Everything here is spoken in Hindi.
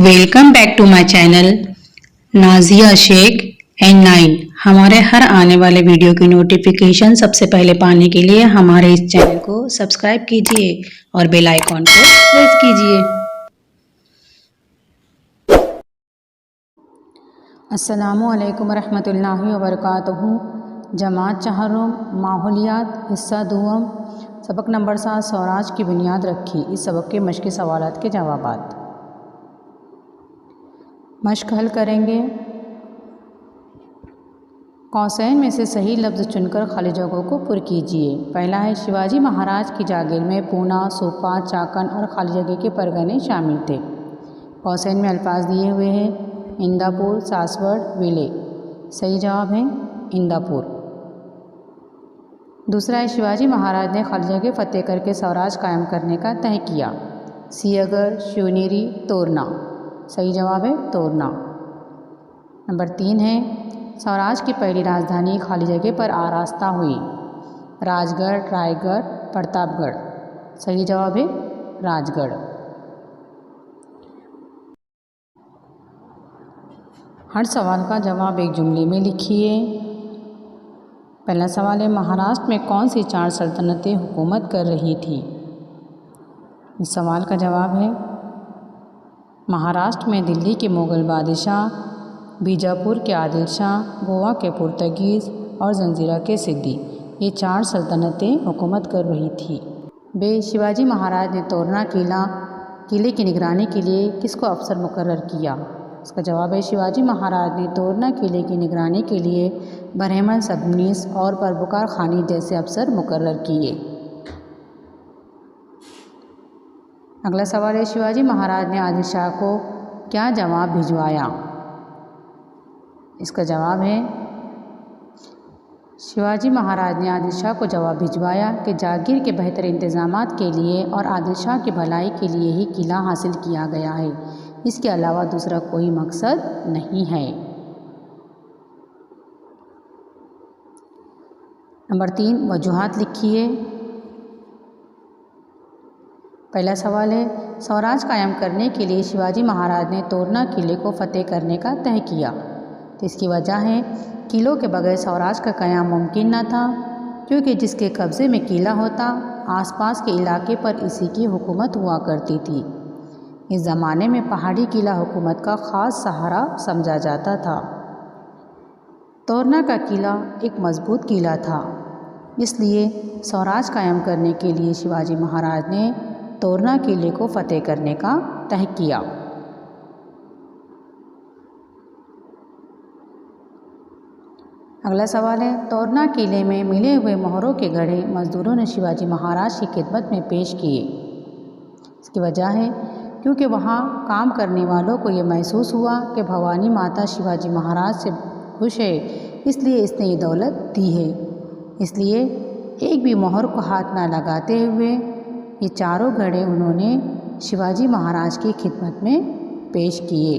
Welcome back to my channel Nazia Shaikh and 9। हमारे हर आने वाले वीडियो की नोटिफिकेशन सबसे पहले पाने के लिए हमारे इस चैनल को सब्सक्राइब कीजिए और बेल आइकॉन को प्रेस कीजिए। अस्सलामु अलैकुम रहमतुल्लाहि व बरकातहू। जमात चहारों माहौलियात हिस्सा दुआम सबक नंबर 7 स्वराज की बुनियाद रखी। इस सबक के मश्क़ी सवालात के जवाबात मश्क हल करेंगे। कौसैन में से सही लफ्ज़ चुनकर खाली जगहों को पुर कीजिए। पहला है शिवाजी महाराज की जागीर में पूना, सोपा, चाकन और खाली जगह के परगने शामिल थे। कौसैन में अल्फाज दिए हुए हैं इंदापुर, सासवड़, विले। सही जवाब है इंदापुर। दूसरा है शिवाजी महाराज ने खाली जगह फतेह करके स्वराज कायम करने का तय किया। सियागर, शिवनेरी, तोरना। सही जवाब है तोरना। नंबर 3 है स्वराज की पहली राजधानी खाली जगह पर आरास्ता हुई। राजगढ़, रायगढ़, प्रतापगढ़। सही जवाब है राजगढ़। हर सवाल का जवाब एक जुमले में लिखिए। पहला सवाल है महाराष्ट्र में कौन सी 4 सल्तनतें हुकूमत कर रही थी। इस सवाल का जवाब है महाराष्ट्र में दिल्ली के मुग़ल बादशाह, बीजापुर के आदिल शाह, गोवा के पुर्तगीज़ और जंजीरा के सिद्दी, ये 4 सल्तनतें हुकूमत कर रही थी। बे शिवाजी महाराज ने तोरना किले की निगरानी के लिए किसको अफसर मुकर्रर किया। इसका जवाब है शिवाजी महाराज ने तोरना किले की निगरानी के लिए बरहमन सबनीस और परबुकार खानी जैसे अफसर मुकर्रर किए। अगला सवाल है शिवाजी महाराज ने आदिल शाह को क्या जवाब भिजवाया। इसका जवाब है शिवाजी महाराज ने आदिल शाह को जवाब भिजवाया कि जागीर के बेहतर इंतजामात के लिए और आदिल शाह की भलाई के लिए ही किला हासिल किया गया है, इसके अलावा दूसरा कोई मकसद नहीं है। नंबर 3 वजूहात लिखिए। पहला सवाल है स्वराज कायम करने के लिए शिवाजी महाराज ने तोरना किले को फतेह करने का तय किया। तो इसकी वजह है किलों के बगैर स्वराज का क़याम मुमकिन न था, क्योंकि जिसके कब्ज़े में किला होता आसपास के इलाके पर इसी की हुकूमत हुआ करती थी। इस ज़माने में पहाड़ी किला हुकूमत का ख़ास सहारा समझा जाता था। तोरना का किला एक मजबूत किला था, इसलिए स्वराज कायम करने के लिए शिवाजी महाराज ने तोरना किले को फतेह करने का तय किया। अगला सवाल है तोरना किले में मिले हुए मोहरों के घड़े मजदूरों ने शिवाजी महाराज की खिदमत में पेश किए। इसकी वजह है क्योंकि वहाँ काम करने वालों को ये महसूस हुआ कि भवानी माता शिवाजी महाराज से खुश है, इसलिए इसने ये दौलत दी है। इसलिए एक भी मोहर को हाथ न लगाते हुए ये चारों घड़े उन्होंने शिवाजी महाराज की खिदमत में पेश किए।